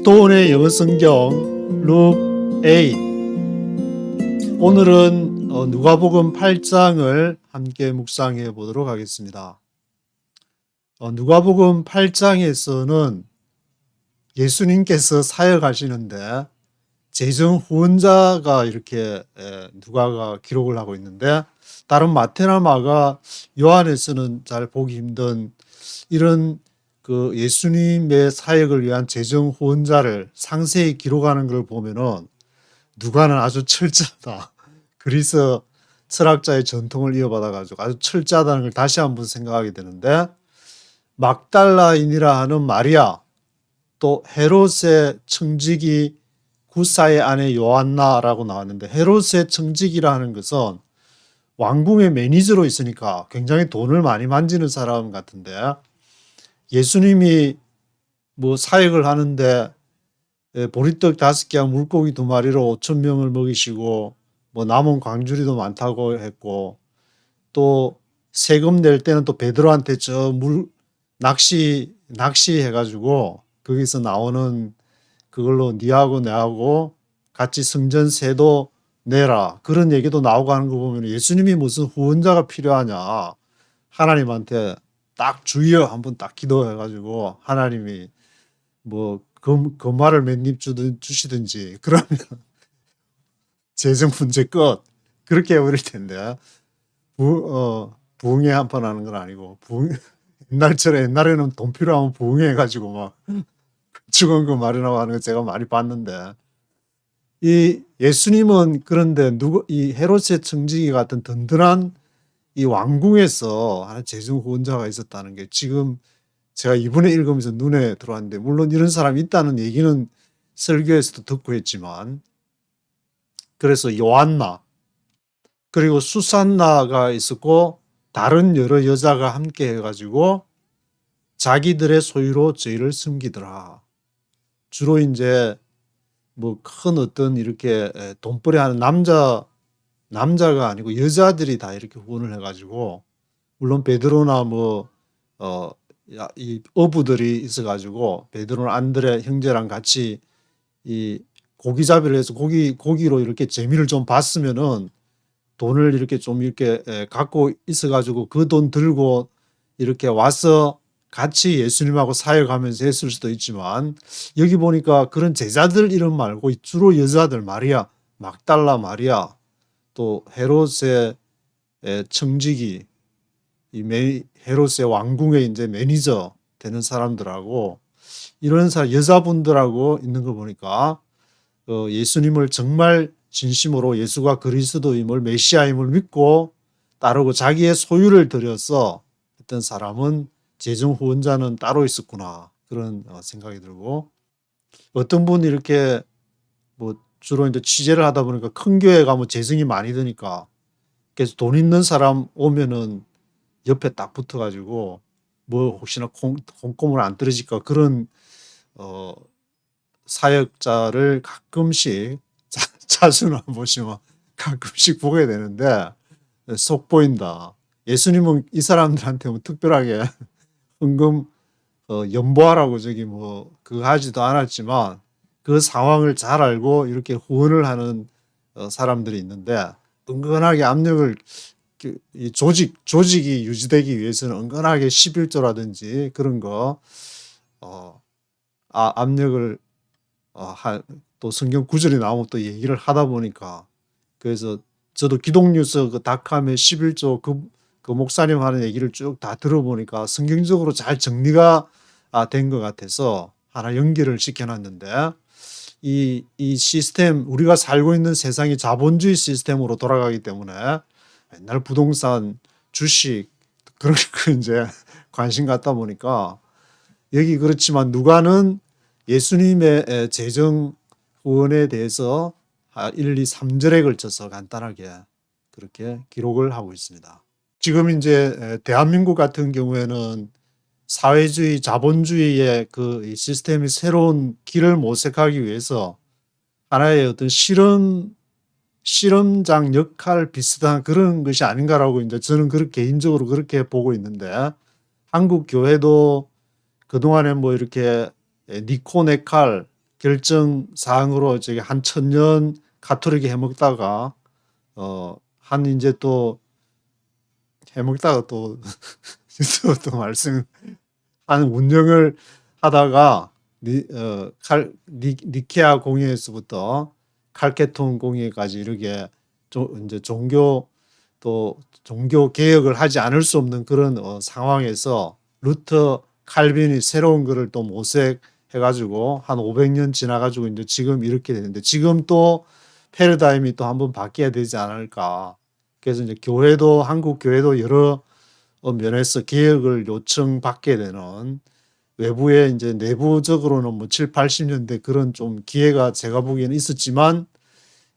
도온의 영어 성경 룩 8. 오늘은 누가복음 8장을 함께 묵상해 보도록 하겠습니다. 누가복음 8장에서는 예수님께서 사역하시는데 재정 후원자가 이렇게 누가가 기록을 하고 있는데, 다른 마태나 마가, 요한에서는 잘 보기 힘든 이런 그 예수님의 사역을 위한 재정 후원자를 상세히 기록하는 걸 보면은 누가는 아주 철저하다. 그리스 철학자의 전통을 이어받아 가지고 아주 철저하다는 걸 다시 한번 생각하게 되는데, 막달라인이라 하는 마리아, 또 헤롯의 청지기 구사의 아내 요한나라고 나왔는데, 헤롯의 청지기라 하는 것은 왕궁의 매니저로 있으니까 굉장히 돈을 많이 만지는 사람 같은데, 예수님이 뭐 사역을 하는데 보리떡 5개와 물고기 2마리로 5,000명을 먹이시고, 뭐 남은 광주리도 많다고 했고, 또 세금 낼 때는 또 베드로한테 저 물 낚시 해가지고 거기서 나오는 그걸로 니하고 내하고 같이 성전세도 내라, 그런 얘기도 나오고 하는 거 보면 예수님이 무슨 후원자가 필요하냐, 하나님한테 딱 주여 한번 딱 기도해가지고 하나님이 뭐 금화를 몇 입 주시든지 그러면 재정 문제 끝, 그렇게 해버릴 텐데, 부흥회 한판 하는 건 아니고, 옛날에는 돈 필요하면 부흥회 해가지고 막 건축원금 마련하고 하는 거 제가 많이 봤는데, 이 예수님은 그런데 이 헤롯의 청지기 같은 든든한 이 왕궁에서 하나 재정 후원자가 있었다는 게 지금 제가 이번에 읽으면서 눈에 들어왔는데, 물론 이런 사람이 있다는 얘기는 설교에서도 듣고 했지만, 그래서 요한나 그리고 수산나가 있었고 다른 여러 여자가 함께 해가지고 자기들의 소유로 저희를 숨기더라. 주로 이제 뭐 큰 어떤 이렇게 돈벌이 하는 남자가 아니고 여자들이 다 이렇게 후원을 해가지고, 물론 베드로나 이 어부들이 있어가지고 베드로나 안드레 형제랑 같이 이 고기잡이를 해서 고기로 이렇게 재미를 좀 봤으면은 돈을 이렇게 좀 이렇게 갖고 있어가지고 그 돈 들고 이렇게 와서 같이 예수님하고 사역하면서 했을 수도 있지만, 여기 보니까 그런 제자들 이름 말고 주로 여자들, 마리아, 막달라 마리아, 또 헤롯의 청지기, 헤롯의 왕궁의 이제 매니저 되는 사람들하고 이런 여자분들하고 있는 거 보니까 예수님을 정말 진심으로 예수가 그리스도임을, 메시아임을 믿고 따르고 자기의 소유를 들여서 했던 사람은 재정 후원자는 따로 있었구나, 그런 생각이 들고, 어떤 분이 이렇게 뭐 주로 이제 취재를 하다 보니까 큰 교회 가면 재정이 많이 드니까 그래서 돈 있는 사람 오면은 옆에 딱 붙어가지고 뭐 혹시나 콩고물 안 떨어질까, 그런 사역자를 가끔씩 자주는 안 보시면 가끔씩 보게 되는데 속 보인다. 예수님은 이 사람들한테 뭐 특별하게 헌금 연보하라고 저기 뭐 그거 하지도 않았지만, 그 상황을 잘 알고 이렇게 후원을 하는 사람들이 있는데, 은근하게 압력을, 이 조직이 유지되기 위해서는 은근하게 11조라든지 그런 거 압력을 또 성경 구절이 나오면 또 얘기를 하다 보니까, 그래서 저도 기독뉴스 그 닷컴의 11조 그 목사님 하는 얘기를 쭉 다 들어보니까 성경적으로 잘 정리가 된 것 같아서 하나 연결을 시켜놨는데, 이 시스템, 우리가 살고 있는 세상이 자본주의 시스템으로 돌아가기 때문에 맨날 부동산, 주식 그런 거 이제 관심 갖다 보니까, 여기 그렇지만 누가는 예수님의 재정 후원에 대해서 1, 2, 3절에 걸쳐서 간단하게 그렇게 기록을 하고 있습니다. 지금 이제 대한민국 같은 경우에는 사회주의, 자본주의의 그 시스템이 새로운 길을 모색하기 위해서 하나의 어떤 실험장 역할 비슷한 그런 것이 아닌가라고 이제 저는 개인적으로 그렇게 보고 있는데, 한국 교회도 그동안에 뭐 이렇게 니코네칼 결정 사항으로 저기 한 1000년 가톨릭이 해먹다가 한 이제 또 해먹다가 또 또 말씀 한 운영을 하다가 니케아 공예에서부터 칼케톤 공예까지 이렇게 이제 종교 개혁을 하지 않을 수 없는 그런 상황에서 루터 칼빈이 새로운 거를 또 모색해가지고 한 500년 지나가지고 이제 지금 이렇게 되는데, 지금 또 패러다임이 또 한번 바뀌어야 되지 않을까. 그래서 이제 한국 교회도 여러 면에서 개혁을 요청받게 되는, 외부에 이제 내부적으로는 뭐 7, 80년대 그런 좀 기회가 제가 보기에는 있었지만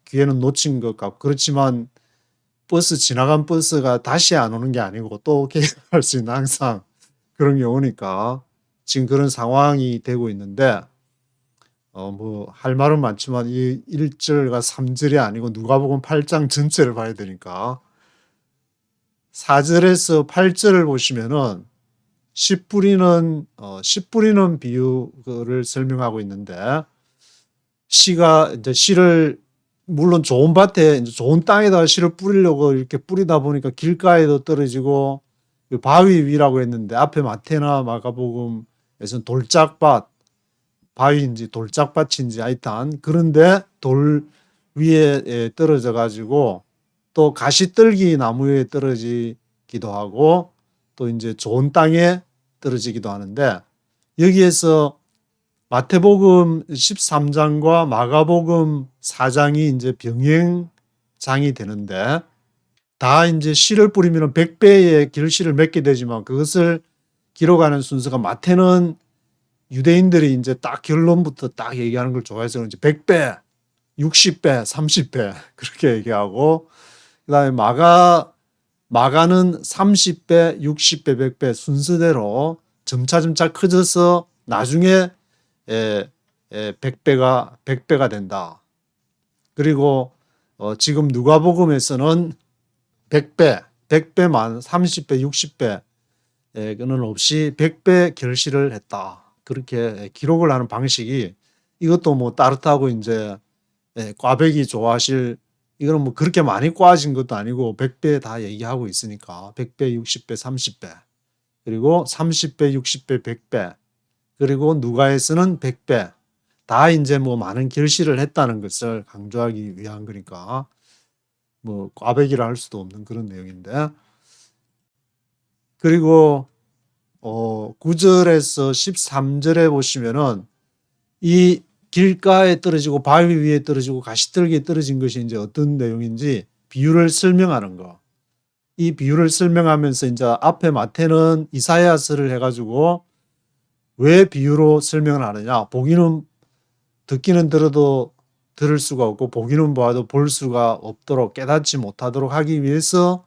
기회는 놓친 것 같고, 그렇지만 지나간 버스가 다시 안 오는 게 아니고 또 개혁할 수 있는 항상 그런 게 오니까 지금 그런 상황이 되고 있는데, 뭐 할 말은 많지만 이 1절과 3절이 아니고 누가복음 8장 전체를 봐야 되니까 4절에서 8절을 보시면은 씨 뿌리는 비유를 설명하고 있는데, 씨가 이제 씨를 물론 좋은 밭에 이제 좋은 땅에다가 씨를 뿌리려고 이렇게 뿌리다 보니까 길가에도 떨어지고 바위 위라고 했는데, 앞에 마태나 마가복음에서는 돌짝밭, 바위인지 돌짝밭인지 하여튼 그런데 돌 위에 떨어져 가지고 또 가시떨기 나무에 떨어지기도 하고 또 이제 좋은 땅에 떨어지기도 하는데, 여기에서 마태복음 13장과 마가복음 4장이 이제 병행장이 되는데, 다 이제 씨를 뿌리면 100배의 결실을 맺게 되지만 그것을 기록하는 순서가, 마태는 유대인들이 이제 딱 결론부터 딱 얘기하는 걸 좋아해서 이제 100배, 60배, 30배 그렇게 얘기하고, 그다음에 마가는 30배, 60배, 100배 순서대로 점차점차 커져서 나중에 100배가 된다. 그리고 지금 누가복음에서는 100배만 30배, 60배 그는 없이 100배 결실을 했다. 그렇게 기록을 하는 방식이, 이것도 뭐 따뜻하고 이제 꽈배기 좋아하실, 이거는 뭐 그렇게 많이 꽈진 것도 아니고 100배 다 얘기하고 있으니까 100배, 60배, 30배, 그리고 30배, 60배, 100배, 그리고 누가에서는 100배, 다 이제 뭐 많은 결실을 했다는 것을 강조하기 위한 거니까 뭐 꽈배기라 할 수도 없는 그런 내용인데, 그리고 9절에서 13절에 보시면은 이 길가에 떨어지고 바위 위에 떨어지고 가시떨기에 떨어진 것이 이제 어떤 내용인지 비유를 설명하는 거. 이 비유를 설명하면서 이제 앞에 마태는 이사야서를 해가지고 왜 비유로 설명을 하느냐, 듣기는 들어도 들을 수가 없고 보기는 보아도 볼 수가 없도록, 깨닫지 못하도록 하기 위해서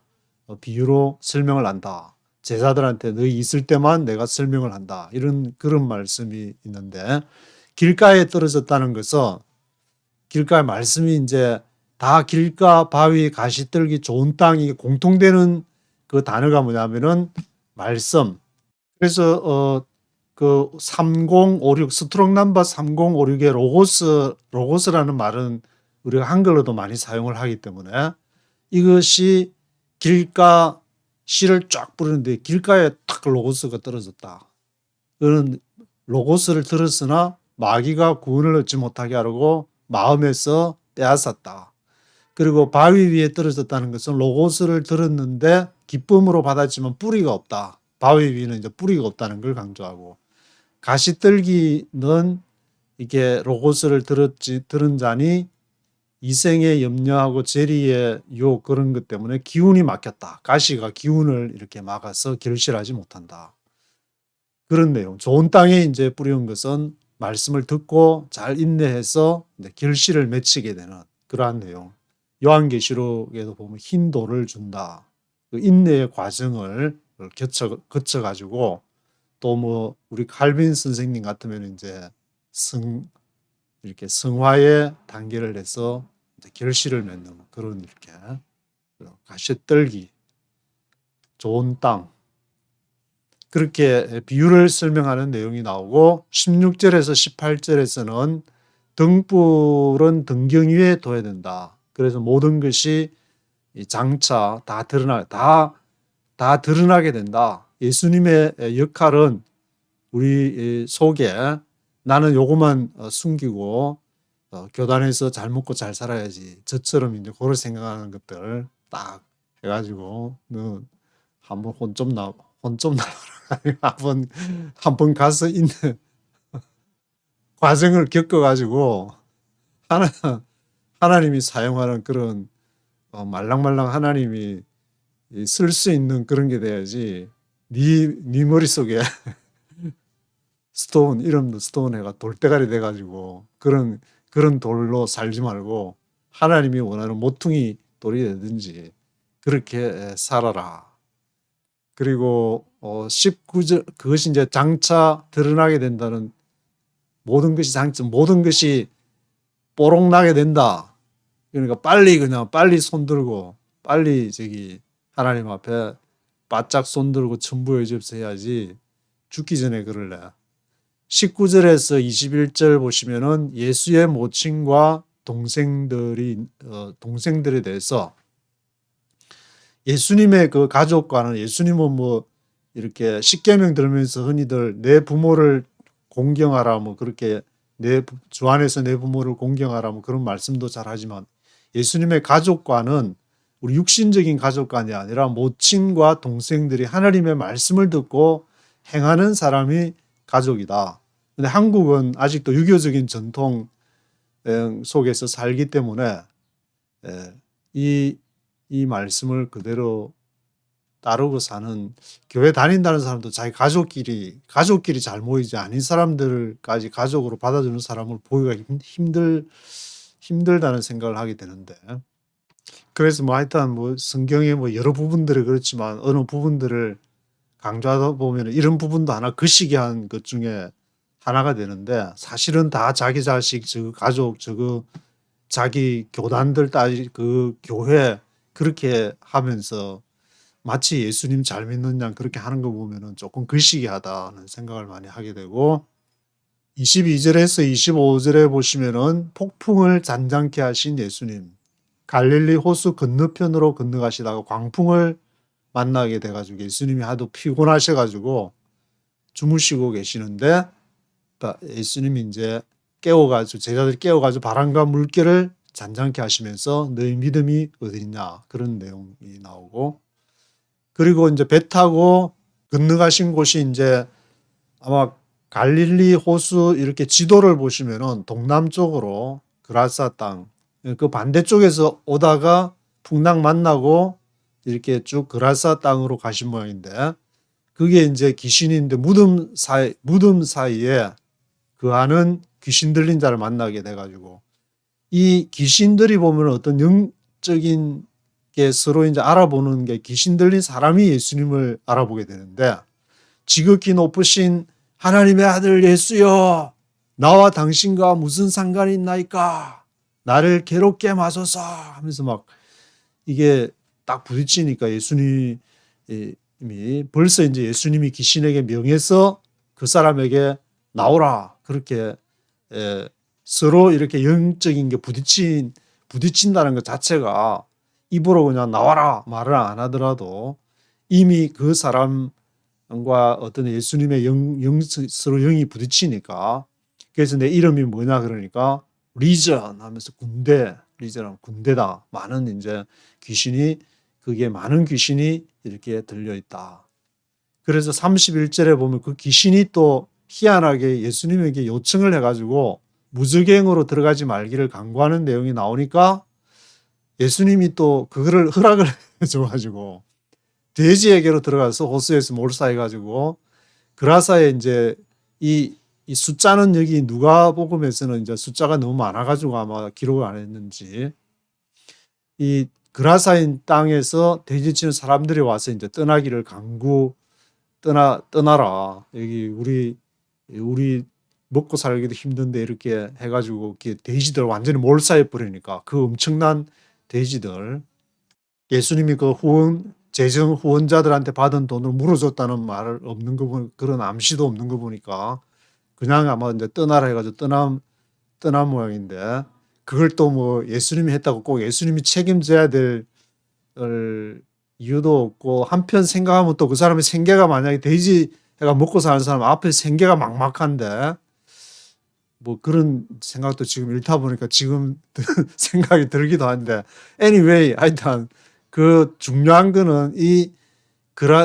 비유로 설명을 한다. 제자들한테 너희 있을 때만 내가 설명을 한다. 그런 말씀이 있는데, 길가에 떨어졌다는 것은, 길가의 말씀이 이제 다 길가, 바위, 가시떨기, 좋은 땅이 공통되는 그 단어가 뭐냐면은 말씀. 그래서 그 3056 스트롱 넘버 3056의 로고스라는 말은 우리가 한글로도 많이 사용을 하기 때문에, 이것이 길가 씨를 쫙 뿌리는데 길가에 탁 로고스가 떨어졌다. 그는 로고스를 들었으나 마귀가 구원을 얻지 못하게 하려고 마음에서 빼앗았다. 그리고 바위 위에 떨어졌다는 것은 로고스를 들었는데 기쁨으로 받았지만 뿌리가 없다. 바위 위에는 이제 뿌리가 없다는 걸 강조하고, 가시떨기는 이게 로고스를 들은 자니 이생의 염려하고 재리의 유혹, 그런 것 때문에 기운이 막혔다. 가시가 기운을 이렇게 막아서 결실하지 못한다. 그런 내용. 좋은 땅에 이제 뿌리는 것은 말씀을 듣고 잘 인내해서 결실을 맺히게 되는 그러한 내용. 요한계시록에도 보면 흰 돌을 준다. 그 인내의 과정을 거쳐가지고, 또 뭐 우리 칼빈 선생님 같으면 이제 이렇게 성화의 단계를 해서 결실을 맺는 그런, 이렇게 가시떨기, 좋은 땅, 그렇게 비유를 설명하는 내용이 나오고, 16절에서 18절에서는 등불은 등경 위에 둬야 된다. 그래서 모든 것이 장차 다 드러나게 된다. 예수님의 역할은 우리 속에 나는 요것만 숨기고 교단에서 잘 먹고 잘 살아야지. 저처럼 이제 그걸 생각하는 것들 딱 해가지고 너 한번 혼 좀 나라 한번 가서 있는 과정을 겪어가지고 하나님이 사용하는 그런 말랑말랑 하나님이 쓸 수 있는 그런 게 돼야지. 네 머릿속에 스톤 이름도 스톤 해가 돌대가리 돼가지고 그런 돌로 살지 말고 하나님이 원하는 모퉁이 돌이 되든지 그렇게 살아라. 그리고 19절 그것이 이제 장차 드러나게 된다는 모든 것이 뽀록 나게 된다. 그러니까 빨리 손들고 빨리 하나님 앞에 바짝 손들고 천부의 접수해야지 죽기 전에 그럴래. 19절에서 21절 보시면은 예수의 모친과 동생들에 대해서 예수님의 그 가족과는 예수님은 뭐 이렇게 십계명 들으면서 흔히들 내 부모를 공경하라 뭐 그렇게 주 안에서 내 부모를 공경하라 뭐 그런 말씀도 잘 하지만 예수님의 가족과는 우리 육신적인 가족관이 아니라 모친과 동생들이 하나님의 말씀을 듣고 행하는 사람이 가족이다. 근데 한국은 아직도 유교적인 전통 속에서 살기 때문에 이 말씀을 그대로 따르고 사는 교회 다닌다는 사람도 자기 가족끼리 잘 모이지 아닌 사람들까지 가족으로 받아주는 사람을 보기가 힘들다는 생각을 하게 되는데 그래서 뭐 하여튼 뭐 성경의 뭐 여러 부분들이 그렇지만 어느 부분들을 강조하다 보면 이런 부분도 하나 거시기한 것 중에 하나가 되는데 사실은 다 자기 자식, 저 가족, 자기 교단들 그 교회 그렇게 하면서 마치 예수님 잘 믿는 양 그렇게 하는 거 보면은 조금 거시기하다는 생각을 많이 하게 되고 22절에서 25절에 보시면은 폭풍을 잔잔케 하신 예수님 갈릴리 호수 건너편으로 건너가시다가 광풍을 만나게 돼가지고 예수님이 하도 피곤하셔가지고 주무시고 계시는데 예수님이 이제 제자들이 깨워가지고 바람과 물결을 잔잔케 하시면서 너희 믿음이 어디냐 그런 내용이 나오고 그리고 이제 배 타고 건너가신 곳이 이제 아마 갈릴리 호수 이렇게 지도를 보시면은 동남쪽으로 그라사 땅 그 반대쪽에서 오다가 풍랑 만나고 이렇게 쭉 그라사 땅으로 가신 모양인데 그게 이제 귀신인데 무덤 사이에 그 안은 귀신 들린 자를 만나게 돼가지고 이 귀신들이 보면 어떤 영적인 게 서로 이제 알아보는 게 귀신 들린 사람이 예수님을 알아보게 되는데 지극히 높으신 하나님의 아들 예수여 나와 당신과 무슨 상관이 있나이까 나를 괴롭게 마소서 하면서 막 이게 딱 부딪히니까 예수님이 벌써 이제 예수님이 귀신에게 명해서 그 사람에게 나오라 그렇게 서로 이렇게 영적인 게 부딪힌다는 것 자체가 입으로 그냥 나와라 말을 안 하더라도 이미 그 사람과 어떤 예수님의 서로 영이 부딪히니까 그래서 내 이름이 뭐냐 그러니까 리전 하면서 리전은 군대다. 많은 이제 그게 많은 귀신이 이렇게 들려있다. 그래서 31절에 보면 그 귀신이 또 희한하게 예수님에게 요청을 해가지고 무적행으로 들어가지 말기를 강구하는 내용이 나오니까 예수님이 또 그거를 허락을 해줘가지고 돼지에게로 들어가서 호수에서 몰사해가지고 그라사에 이제 이 숫자는 여기 누가복음에서는 이제 숫자가 너무 많아가지고 아마 기록을 안 했는지 이 그라사인 땅에서 돼지치는 사람들이 와서 이제 떠나기를 떠나라 여기 우리 먹고 살기도 힘든데 이렇게 해가지고 돼지들 완전히 몰사해 버리니까 그 엄청난 돼지들 예수님이 그 재정 후원자들한테 받은 돈을 물어줬다는 말 없는 거 보니 그런 암시도 없는 거 보니까 그냥 아마 이제 떠나라 해가지고 떠난 모양인데 그걸 또 뭐 예수님이 했다고 꼭 예수님이 책임져야 될 이유도 없고 한편 생각하면 또 그 사람의 생계가 만약에 돼지가 먹고 사는 사람 앞에 생계가 막막한데 뭐 그런 생각도 지금 읽다 보니까 지금 생각이 들기도 한데 anyway 하여튼 그 중요한 거는 이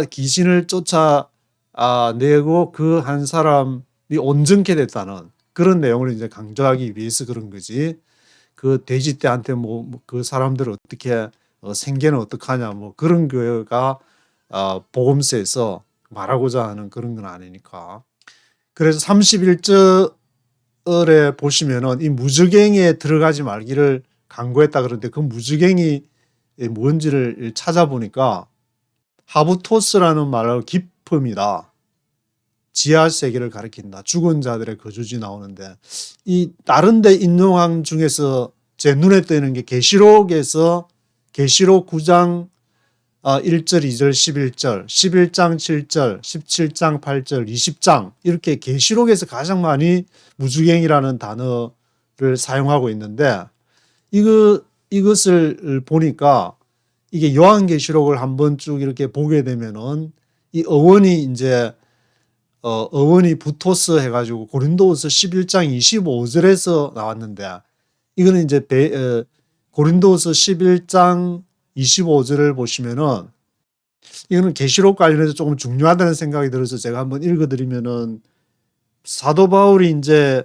귀신을 쫓아내고 그 한 사람이 온전케 됐다는 그런 내용을 이제 강조하기 위해서 그런 거지. 그 돼지떼한테 뭐 그 사람들을 어떻게 생계는 어떡하냐 뭐 그런 거가 복음서에서 말하고자 하는 그런 건 아니니까. 그래서 31절에 보시면은 이 무저갱이에 들어가지 말기를 강구했다 그러는데 그 무저갱이 뭔지를 찾아보니까 하부토스라는 말로 깊음이다. 지하 세계를 가리킨다. 죽은 자들의 거주지 나오는데 이 다른 데 인용한 중에서 제 눈에 띄는 게 계시록에서 계시록 9장 1절, 2절, 11절, 11장 7절, 17장 8절, 20장 이렇게 계시록에서 가장 많이 무주갱이라는 단어를 사용하고 있는데 이것을 보니까 이게 요한계시록을 한번 쭉 이렇게 보게 되면은 이 어원이 이제 어원이 부토스 해가지고 고린도후서 11장 25절에서 나왔는데 이거는 이제 고린도후서 11장 25절을 보시면은 이거는 계시록 관련해서 조금 중요하다는 생각이 들어서 제가 한번 읽어드리면은 사도 바울이 이제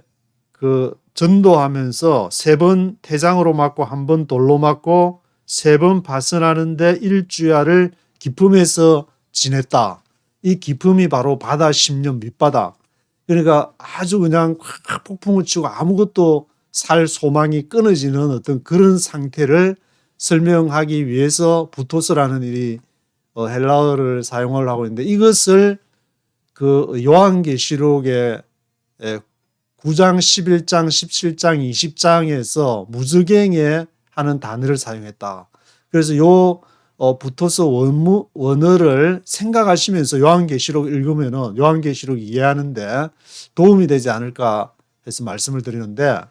그 전도하면서 3번 태장으로 맞고 1번 돌로 맞고 3번 파선하는데 1주야를 기품에서 지냈다. 이 기품이 바로 바다 10년 밑바닥. 그러니까 아주 그냥 확 폭풍을 치고 아무것도 살 소망이 끊어지는 어떤 그런 상태를 설명하기 위해서 부토스라는 이 헬라어를 사용을 하고 있는데 이것을 그 요한계시록의 9장, 11장, 17장, 20장에서 무저갱에 하는 단어를 사용했다. 그래서 요 부토스 원어를 생각하시면서 요한계시록 읽으면은 요한계시록 이해하는데 도움이 되지 않을까 해서 말씀을 드리는데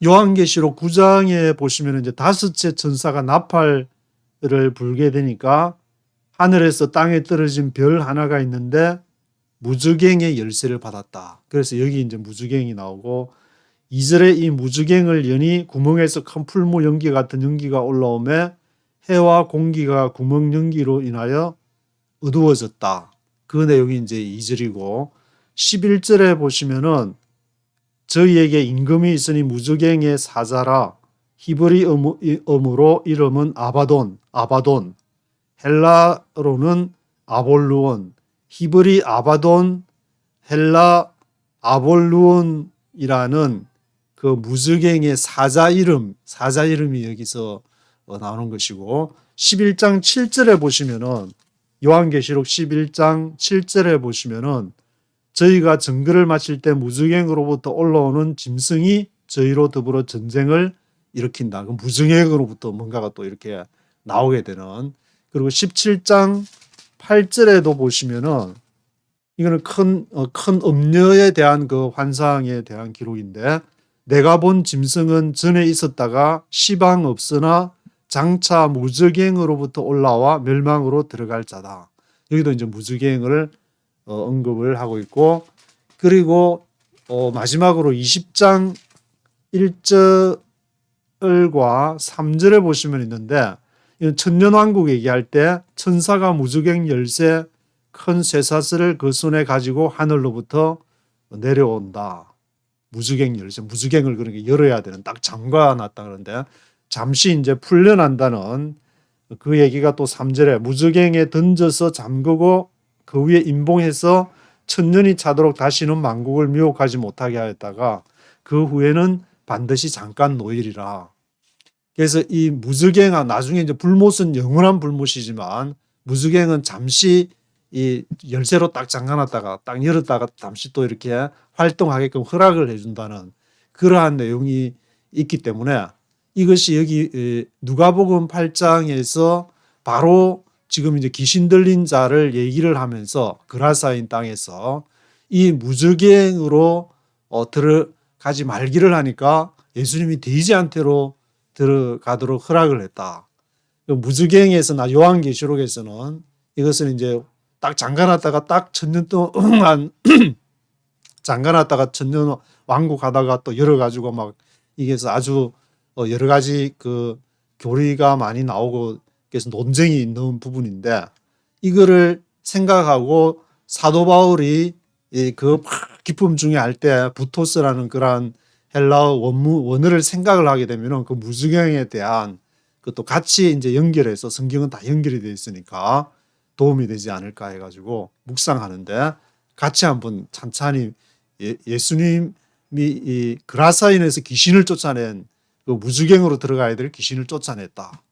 요한계시록 9장에 보시면 이제 5째 천사가 나팔을 불게 되니까 하늘에서 땅에 떨어진 별 하나가 있는데 무저갱의 열쇠를 받았다. 그래서 여기 이제 무저갱이 나오고 2절에 이 무저갱을 여니 구멍에서 큰 풀무 연기 같은 연기가 올라오매 해와 공기가 구멍 연기로 인하여 어두워졌다. 그 내용이 이제 2절이고 11절에 보시면은 저희에게 임금이 있으니 무저갱의 사자라 히브리어로 이름은 아바돈 헬라로는 아볼루온 히브리 아바돈 헬라 아볼루온이라는 그 무저갱의 사자 이름이 여기서 나오는 것이고 11장 7절에 보시면은 요한계시록 11장 7절에 보시면은 저희가 증거를 마칠 때 무저갱으로부터 올라오는 짐승이 저희로 더불어 전쟁을 일으킨다. 그 무저갱으로부터 뭔가가 또 이렇게 나오게 되는. 그리고 17장 8절에도 보시면은 이거는 큰 음녀에 대한 그 환상에 대한 기록인데 내가 본 짐승은 전에 있었다가 시방 없으나 장차 무저갱으로부터 올라와 멸망으로 들어갈 자다. 여기도 이제 무저갱을 언급을 하고 있고 그리고 마지막으로 20장 1절과 3절에 보시면 있는데 이건 천년왕국 얘기할 때 천사가 무저갱 열쇠 큰 쇠사슬을 그 손에 가지고 하늘로부터 내려온다. 무저갱 열쇠, 무저갱을 그렇게 열어야 되는 딱 잠가놨다 그러는데 잠시 이제 풀려난다는 그 얘기가 또 3절에 무저갱에 던져서 잠그고 그 위에 임봉해서 천년이 차도록 다시는 만국을 미혹하지 못하게 하였다가 그 후에는 반드시 잠깐 노일이라. 그래서 이 무저갱은 나중에 이제 불못은 영원한 불못이지만 무저갱은 잠시 이 열쇠로 딱 잠가놨다가 딱 열었다가 잠시 또 이렇게 활동하게끔 허락을 해준다는 그러한 내용이 있기 때문에 이것이 여기 누가복음 8장에서 바로 지금 이제 귀신 들린 자를 얘기를 하면서 그라사인 땅에서 이 무저갱으로 가지 말기를 하니까 예수님이 돼지한테로 들어가도록 허락을 했다. 무즈갱에서나 요한계시록에서는 이것은 이제 딱 잠가놨다가 딱 1000년 동안 잠가놨다가 1000년 왕국하다가 또 열어가지고 막 이게서 아주 여러 가지 그 교리가 많이 나오고 그래서 논쟁이 있는 부분인데 이거를 생각하고 사도 바울이 그 기쁨 중에 할 때 부토스라는 그러한 헬라어 원어를 생각을 하게 되면은 그 무즈경에 대한 그것도 같이 이제 연결해서 성경은 다 연결이 되어 있으니까 도움이 되지 않을까 해가지고 묵상하는데 같이 한번 찬찬히 예수님이 이 그라사인에서 귀신을 쫓아낸 그 무주갱으로 들어가야 될 귀신을 쫓아냈다.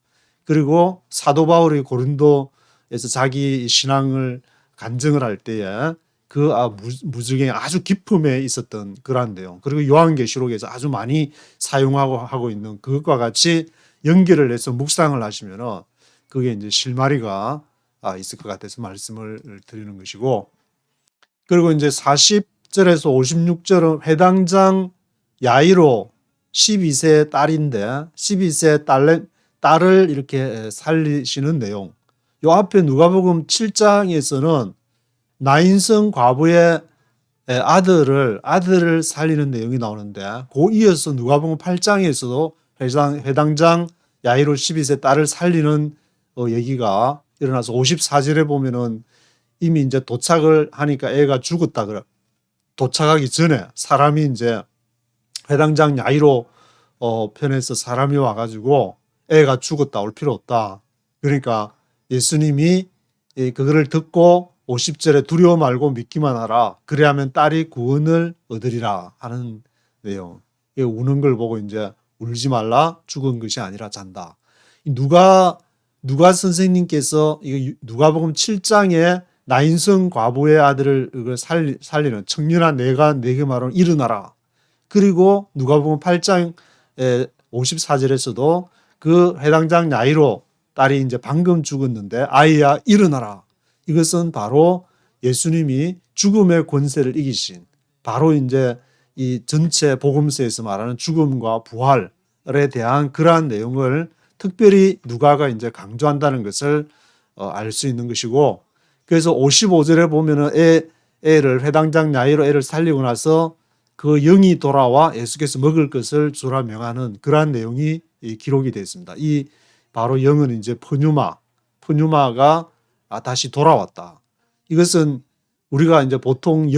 그리고 사도 바울이 고린도에서 자기 신앙을 간증을 할 때에 그 무주갱 아주 기품에 있었던 그러한 내용, 그리고 요한계시록에서 아주 많이 사용하고 있는 그것과 같이 연결을 해서 묵상을 하시면은 그게 이제 실마리가 있을 것 같아서 말씀을 드리는 것이고, 그리고 이제 40절에서 56절은 회당장 야이로 12세 딸인데 12세 딸을 이렇게 살리시는 내용. 요 앞에 누가복음 7장에서는 나인성 과부의 아들을 살리는 내용이 나오는데 그 이어서 누가복음 8장에서도 회당장 야이로 12세 딸을 살리는 얘기가 일어나서 54절에 보면은 이미 이제 도착을 하니까 애가 죽었다 그래. 도착하기 전에 사람이 이제 회당장 야이로 편에서 사람이 와가지고 애가 죽었다, 올 필요 없다. 그러니까 예수님이 그거를 듣고 50절에 두려워 말고 믿기만 하라. 그래야면 딸이 구원을 얻으리라 하는 내용. 우는 걸 보고 이제 울지 말라, 죽은 것이 아니라 잔다. 누가 선생님께서 누가복음 7장에 나인성 과부의 아들을 살리는 청년아 내게 말하면 일어나라. 그리고 누가복음 8장 54절에서도 그 회당장 야이로 딸이 이제 방금 죽었는데 아이야 일어나라. 이것은 바로 예수님이 죽음의 권세를 이기신, 바로 이제 이 전체 복음서에서 말하는 죽음과 부활에 대한 그러한 내용을 특별히 누가가 이제 강조한다는 것을 알 수 있는 것이고, 그래서 55절에 보면은 애를 회당장 야이로 애를 살리고 나서 그 영이 돌아와 예수께서 먹을 것을 주라 명하는 그러한 내용이 기록이 되어 있습니다. 이 바로 영은 이제 푸뉴마가 다시 돌아왔다. 이것은 우리가 이제 보통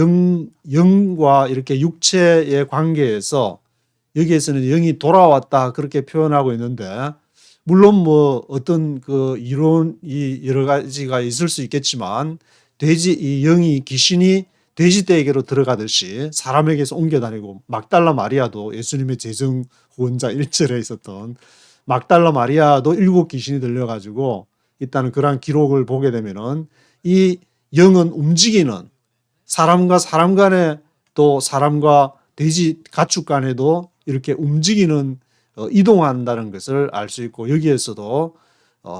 영과 이렇게 육체의 관계에서 여기에서는 영이 돌아왔다 그렇게 표현하고 있는데, 물론 뭐 어떤 그 이론이 여러 가지가 있을 수 있겠지만 이 영이 귀신이 돼지떼에게로 들어가듯이 사람에게서 옮겨다니고, 막달라 마리아도 예수님의 재정 후원자 1절에 있었던 막달라 마리아도 7 귀신이 들려가지고 있다는 그러한 기록을 보게 되면은 이 영은 움직이는, 사람과 사람 간에 또 사람과 돼지 가축 간에도 이렇게 움직이는 이동한다는 것을 알 수 있고, 여기에서도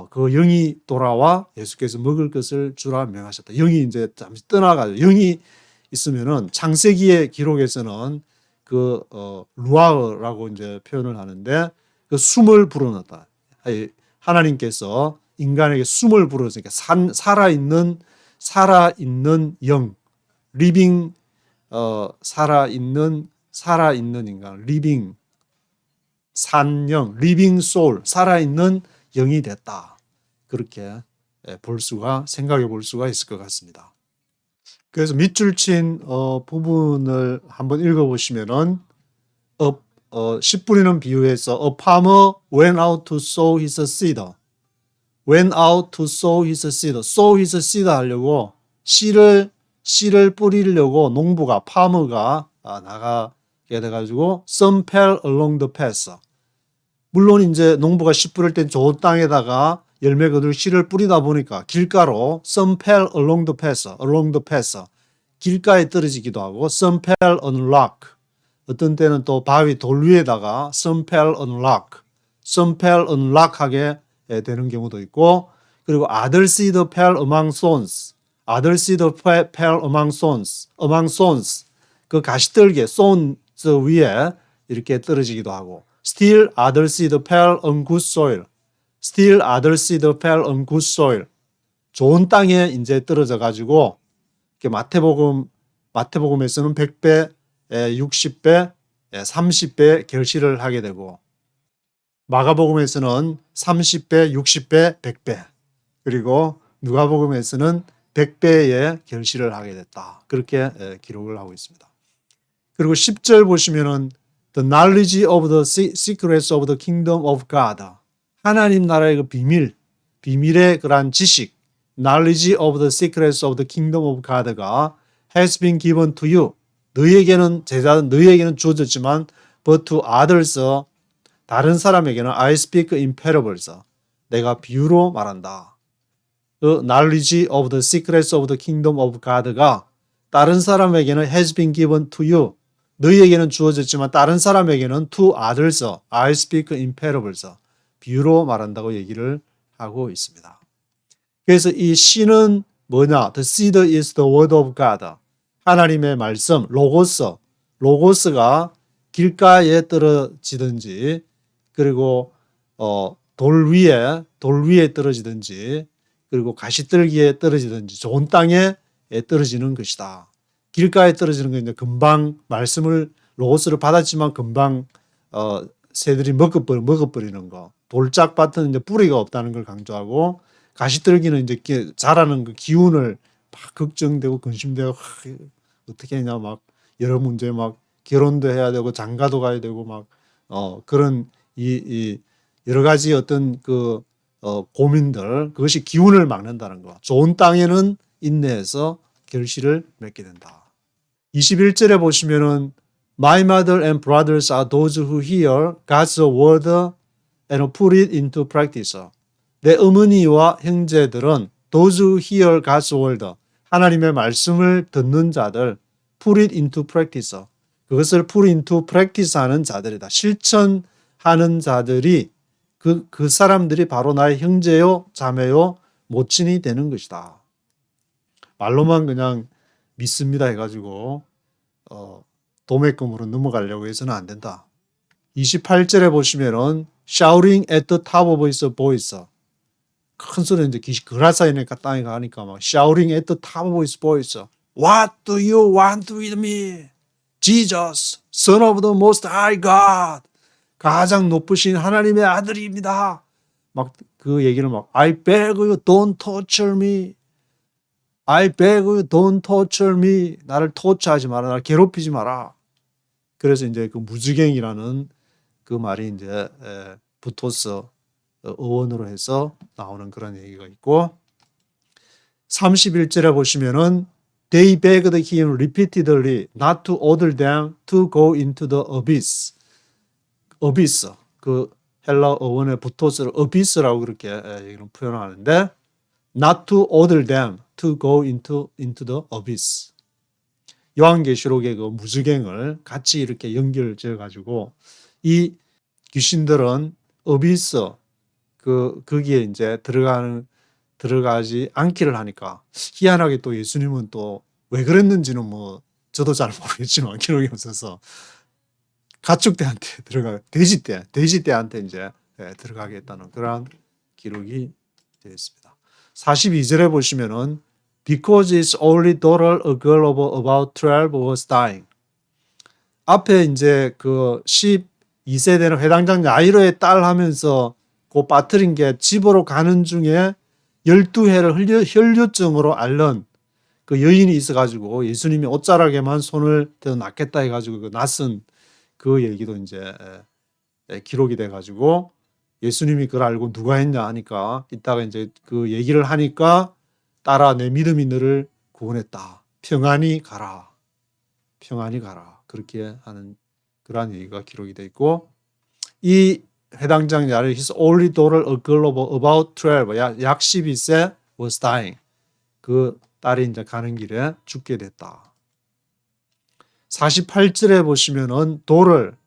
그 영이 돌아와 예수께서 먹을 것을 주라 명하셨다. 영이 이제 잠시 떠나가죠. 영이 있으면은 창세기의 기록에서는 그 루아흐라고 이제 표현을 하는데 그 숨을 불어넣었다. 하나님께서 인간에게 숨을 불어넣으니까 살아있는 영, 리빙 살아있는 인간, 리빙 산영, 리빙 소울, 살아있는 영이 됐다. 그렇게 생각해 볼 수가 있을 것 같습니다. 그래서 밑줄 친 부분을 한번 읽어보시면은 씨 뿌리는 비유에서 A farmer went out to sow his seed. went out to sow his seed. sow his seed 하려고 씨를 뿌리려고 농부가, 파머가 나가게 돼가지고 some fell along the path. 물론 이제 농부가 씨 뿌릴 땐 좋은 땅에다가 열매 거둘 씨를 뿌리다 보니까 길가로 some fell along the path. 길가에 떨어지기도 하고 some fell on rock. 어떤 때는 또 바위 돌 위에다가 some fell on rock 하게 되는 경우도 있고, 그리고 other seed fell among thorns. other seed fell among thorns. 그 가시떨기에 위에 이렇게 떨어지기도 하고 Still other seed fell on good soil. Still other seed fell on good soil. 좋은 땅에 이제 떨어져 가지고 마태복음에서는 100배, 60배, 30배 결실을 하게 되고 마가복음에서는 30배, 60배, 100배 그리고 누가복음에서는 100배의 결실을 하게 됐다. 그렇게 기록을 하고 있습니다. 그리고 10절 보시면은 The knowledge of the secrets of the kingdom of God. 하나님 나라의 그 비밀의 그러한 지식, knowledge of the secrets of the kingdom of God가 has been given to you. 너희에게는 주어졌지만 but to others, 다른 사람에게는 I speak in parables. 내가 비유로 말한다. 그 knowledge of the secrets of the kingdom of God가 다른 사람에게는 has been given to you. 너희에게는 주어졌지만 다른 사람에게는 to others, I speak in parables. 비유로 말한다고 얘기를 하고 있습니다. 그래서 이 씨는 뭐냐? The seed is the word of God. 하나님의 말씀, 로고스가 길가에 떨어지든지 그리고 돌 위에 떨어지든지 그리고 가시떨기에 떨어지든지 좋은 땅에 떨어지는 것이다. 길가에 떨어지는 건 이제 금방 로고스를 받았지만 금방 새들이 먹어버리는 거. 돌짝밭은 이제 뿌리가 없다는 걸 강조하고 가시떨기는 이제 자라는 그 기운을 막 걱정되고 근심되고 어떻게 하냐 막 여러 문제 막 결혼도 해야 되고 장가도 가야 되고 막 그런 이 여러 가지 어떤 그 고민들 그것이 기운을 막는다는 거. 좋은 땅에는 인내해서 결실을 맺게 된다. 21절에 보시면은 My mother and brothers are those who hear God's word and put it into practice. 내 어머니와 형제들은 those who hear God's word, 하나님의 말씀을 듣는 자들, put it into practice. 그것을 put into practice 하는 자들이다. 실천하는 자들이 그 사람들이 바로 나의 형제요, 자매요, 모친이 되는 것이다. 말로만 그냥 믿습니다 해가지고 도매금으로 넘어가려고 해서는 안 된다. 28절에 보시면은 shouting at the top of his voice. 큰 소리로 이제 그라사인에 땅에 가니까 막 shouting at the top of his voice. What do you want with me? Jesus, Son of the Most High God. 가장 높으신 하나님의 아들입니다. 막 그 얘기를 막 I beg you don't torture me. I beg you don't torture me. 나를 토처하지 마라. 나를 괴롭히지 마라. 그래서 이제 그 무지갱이라는 그 말이 이제 붙어서 어원으로 해서 나오는 그런 얘기가 있고 31절에 보시면은 They begged him repeatedly not to order them to go into the abyss. abyss. 그 헬라 어원에 붙어서 abyss라고 그렇게 얘기를 표현하는데 not to order them to go into the abyss. 요한계시록의 그 무지갱을 같이 이렇게 연결지어 가지고 이 귀신들은 abyss 거기에 이제 들어가지 않기를 하니까 희한하게 또 예수님은 또 왜 그랬는지는 뭐 저도 잘 모르겠지만 기록이 없어서 가축대한테 돼지떼한테 이제 들어가게 했다는 그런 기록이 되어 있습니다. 42절에 보시면은 Because his only daughter, a girl of about 12, was dying. 앞에 이제 그 12세 되는 회당장 야이로의 딸 하면서 그 빠뜨린 게 집으로 가는 중에 12회를 혈류증으로 앓는 그 여인이 있어가지고 예수님이 옷자락에만 손을 대어 낫겠다 해가지고 그 낯선 그 얘기도 이제 기록이 돼가지고 예수님이 그걸 알고 누가 했냐 하니까 이따가 이제 그 얘기를 하니까 딸아 내 믿음이 너를 구원했다. 평안히 가라. 평안히 가라. 그렇게 하는 그러한 얘기가 기록이 돼 있고 이 해당장 야를 his only daughter, a girl of about 12, 약 12세 was dying. 그 딸이 이제 가는 길에 죽게 됐다. 48절에 보시면은 돌을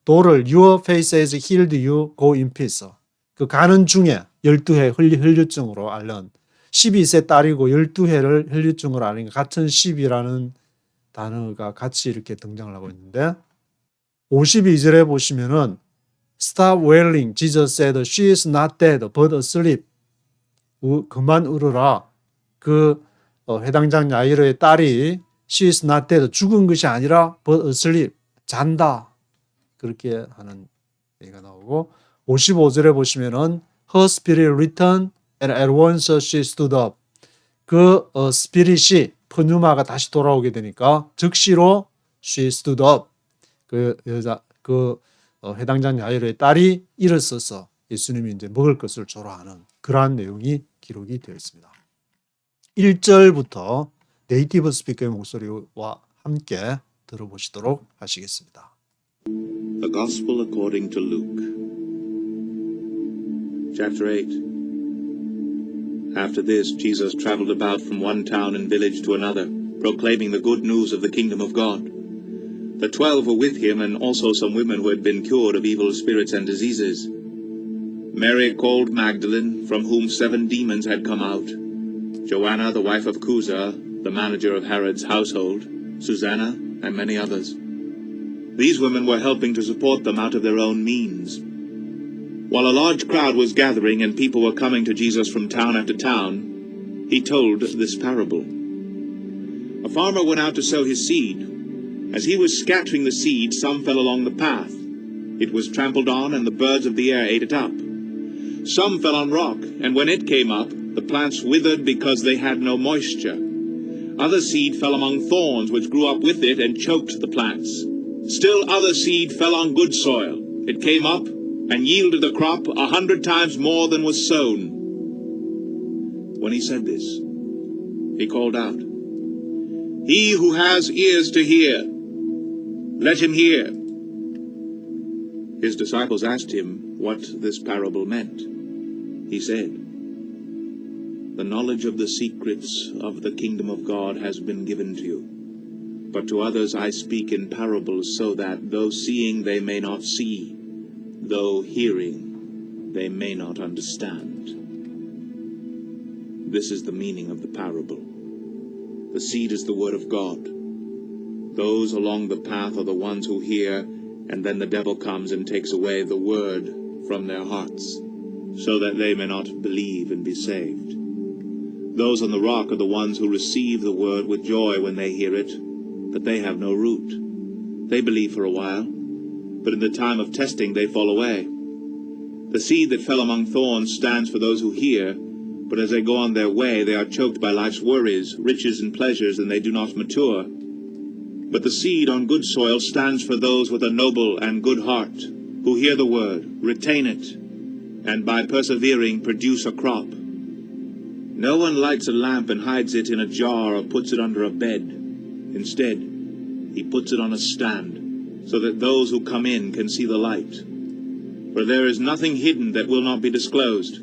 your face has healed you, go in peace. 그 가는 중에 12회 혈류증으로 앓는 12세 딸이고 12회를 혈류증으로 앓는 같은 10이라는 단어가 같이 이렇게 등장을 하고 있는데 52절에 보시면은 Stop wailing, Jesus said, she is not dead, but asleep. 그만 울어라. 그 회당장 야이로의 딸이 she is not dead, 죽은 것이 아니라 but asleep, 잔다. 그렇게 하는 얘기가 나오고 55절에 보시면은 her spirit returned and at once she stood up. 그 스피릿이 pneum아가 다시 돌아오게 되니까 즉시로 she stood up. 그 여자 그 회당장 야이로의 딸이 일어서서 예수님이 이제 먹을 것을 주라 하는 그러한 내용이 기록이 되어 있습니다. 1절부터 네이티브 스피커의 목소리와 함께 들어보시도록 하시겠습니다. The Gospel according to Luke. Chapter 8. After this, Jesus traveled about from one town and village to another, proclaiming the good news of the kingdom of God. The 12 were with him, and also some women who had been cured of evil spirits and diseases. Mary called Magdalene, from whom 7 demons had come out. Joanna, the wife of Chuza, the manager of Herod's household, Susanna, and many others. These women were helping to support them out of their own means. While a large crowd was gathering and people were coming to Jesus from town after town, he told this parable. A farmer went out to sow his seed. As he was scattering the seed, some fell along the path. It was trampled on, and the birds of the air ate it up. Some fell on rock, and when it came up, the plants withered because they had no moisture. Other seed fell among thorns, which grew up with it and choked the plants. Still other seed fell on good soil. It came up and yielded a crop 100 times more than was sown. When he said this, he called out, "He who has ears to hear, let him hear." His disciples asked him what this parable meant. He said, "The knowledge of the secrets of the kingdom of God has been given to you. But to others I speak in parables, so that though seeing they may not see, though hearing they may not understand." This is the meaning of the parable. The seed is the word of God. Those along the path are the ones who hear, and then the devil comes and takes away the word from their hearts, so that they may not believe and be saved. Those on the rock are the ones who receive the word with joy when they hear it, but they have no root. They believe for a while, but in the time of testing they fall away. The seed that fell among thorns stands for those who hear, but as they go on their way they are choked by life's worries, riches and pleasures, and they do not mature. But the seed on good soil stands for those with a noble and good heart, who hear the word, retain it, and by persevering produce a crop. No one lights a lamp and hides it in a jar or puts it under a bed. Instead, he puts it on a stand, so that those who come in can see the light. For there is nothing hidden that will not be disclosed,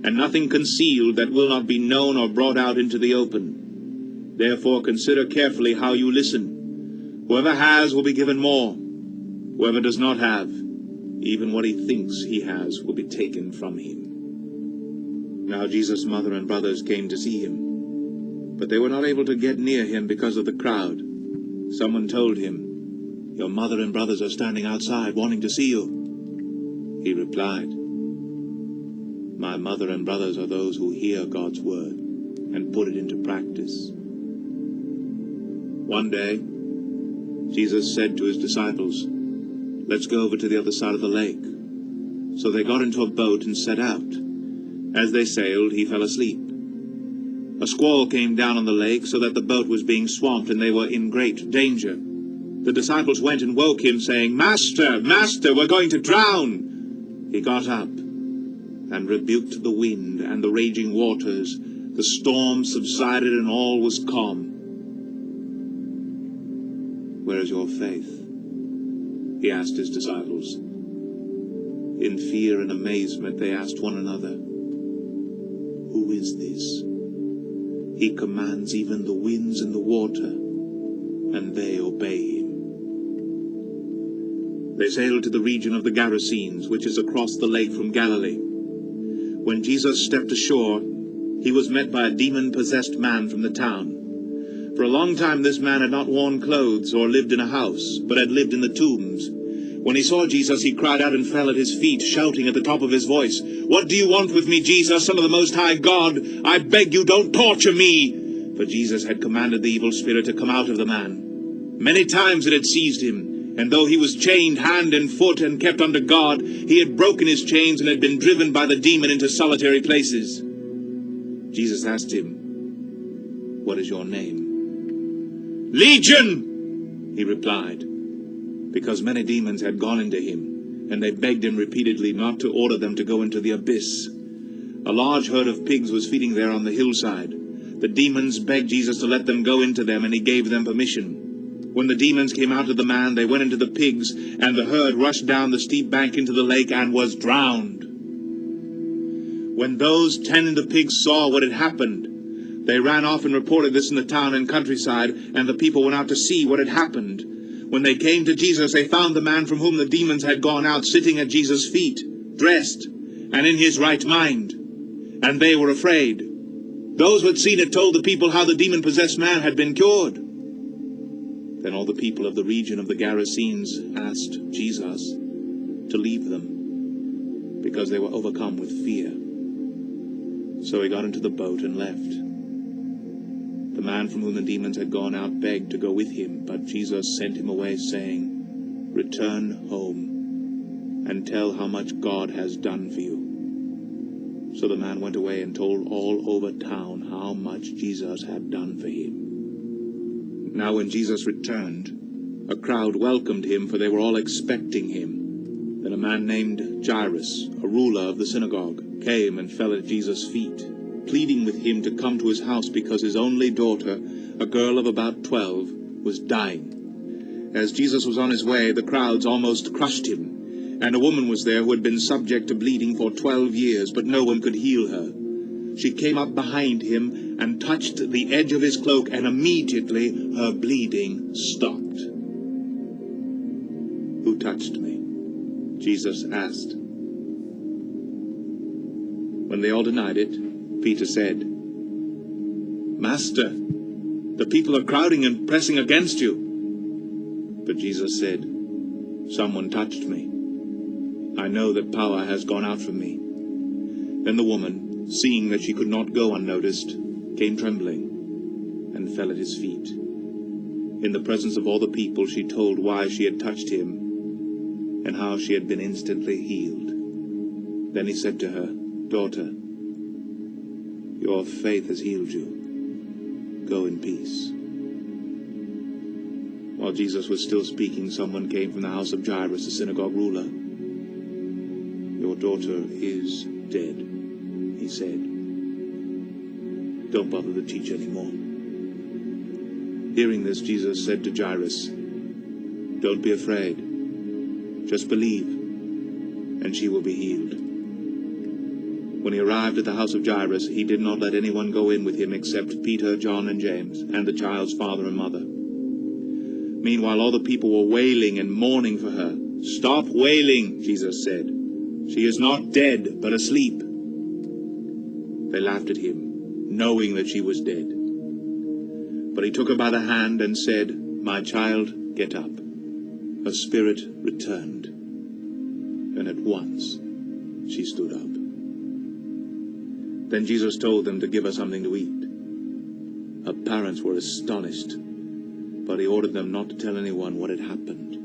and nothing concealed that will not be known or brought out into the open. Therefore consider carefully how you listen. Whoever has will be given more. Whoever does not have, even what he thinks he has will be taken from him. Now Jesus' mother and brothers came to see him, but they were not able to get near him because of the crowd. Someone told him, "Your mother and brothers are standing outside wanting to see you." He replied, "My mother and brothers are those who hear God's word and put it into practice." One day, Jesus said to his disciples, "Let's go over to the other side of the lake." So they got into a boat and set out. As they sailed, he fell asleep. A squall came down on the lake, so that the boat was being swamped, and they were in great danger. The disciples went and woke him, saying, "Master, Master, we're going to drown." He got up and rebuked the wind and the raging waters. The storm subsided, and all was calm. "Where is your faith?" he asked his disciples. In fear and amazement they asked one another, "Who is this? He commands even the winds and the water, and they obey him." They sailed to the region of the Gerasenes, which is across the lake from Galilee. When Jesus stepped ashore, he was met by a demon-possessed man from the town. For a long time this man had not worn clothes or lived in a house, but had lived in the tombs. When he saw Jesus, he cried out and fell at his feet, shouting at the top of his voice, "What do you want with me, Jesus, Son of the Most High God? I beg you, don't torture me!" For Jesus had commanded the evil spirit to come out of the man. Many times it had seized him, and though he was chained hand and foot and kept under guard, he had broken his chains and had been driven by the demon into solitary places. Jesus asked him, "What is your name?" "Legion," he replied, because many demons had gone into him, and they begged him repeatedly not to order them to go into the abyss. A large herd of pigs was feeding there on the hillside. The demons begged Jesus to let them go into them, and he gave them permission. When the demons came out of the man, they went into the pigs, and the herd rushed down the steep bank into the lake and was drowned. When those tending the pigs saw what had happened, they ran off and reported this in the town and countryside, and the people went out to see what had happened. When they came to Jesus, they found the man from whom the demons had gone out sitting at Jesus' feet, dressed, and in his right mind. And they were afraid. Those who had seen it told the people how the demon-possessed man had been cured. Then all the people of the region of the Gerasenes asked Jesus to leave them, because they were overcome with fear. So he got into the boat and left. The man from whom the demons had gone out begged to go with him, but Jesus sent him away, saying, "Return home, and tell how much God has done for you." So the man went away and told all over town how much Jesus had done for him. Now when Jesus returned, a crowd welcomed him, for they were all expecting him. Then a man named Jairus, a ruler of the synagogue, came and fell at Jesus' feet, pleading with him to come to his house because his only daughter, a girl of about 12, was dying. As Jesus was on his way, the crowds almost crushed him, and a woman was there who had been subject to bleeding for 12 years, but no one could heal her. She came up behind him and touched the edge of his cloak, and immediately her bleeding stopped. "Who touched me?" Jesus asked. When they all denied it, Peter said, "Master, the people are crowding and pressing against you." But Jesus said, "Someone touched me. I know that power has gone out from me." Then the woman, seeing that she could not go unnoticed, came trembling and fell at his feet. In the presence of all the people, she told why she had touched him and how she had been instantly healed. Then he said to her, "Daughter, your faith has healed you. Go in peace." While Jesus was still speaking, someone came from the house of Jairus, the synagogue ruler. "Your daughter is dead," he said. "Don't bother the teacher anymore." Hearing this, Jesus said to Jairus, "Don't be afraid. Just believe, and she will be healed." When he arrived at the house of Jairus, he did not let anyone go in with him except Peter, John, and James, and the child's father and mother. Meanwhile, all the people were wailing and mourning for her. "Stop wailing," Jesus said. "She is not dead, but asleep." They laughed at him, knowing that she was dead. But he took her by the hand and said, "My child, get up." Her spirit returned, and at once she stood up. Then Jesus told them to give her something to eat. Her parents were astonished, but he ordered them not to tell anyone what had happened.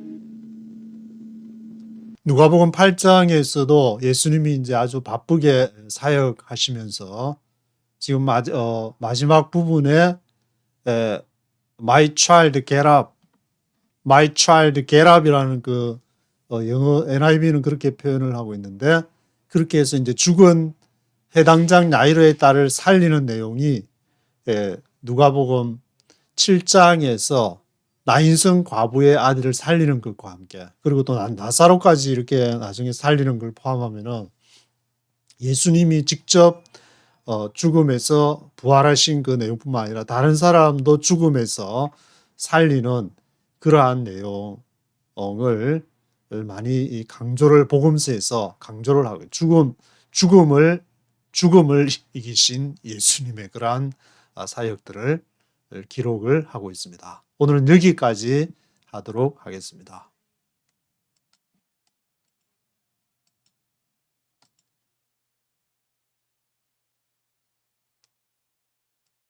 누가복음 8장에서도 예수님이 이제 아주 바쁘게 사역하시면서 지금 마지막 부분에 My child get up, my child get up이라는 그 영어 NIV는 그렇게 표현을 하고 있는데, 그렇게 해서 이제 죽은 해당장 야이로의 딸을 살리는 내용이 누가복음 7장에서 나인성 과부의 아들을 살리는 것과 함께, 그리고 또 나사로까지 이렇게 나중에 살리는 걸 포함하면은 예수님이 직접 죽음에서 부활하신 그 내용뿐만 아니라 다른 사람도 죽음에서 살리는 그러한 내용을 많이 강조를, 복음서에서 강조를 하고, 죽음을 이기신 예수님의 그러한 사역들을 기록을 하고 있습니다. 오늘은 여기까지 하도록 하겠습니다.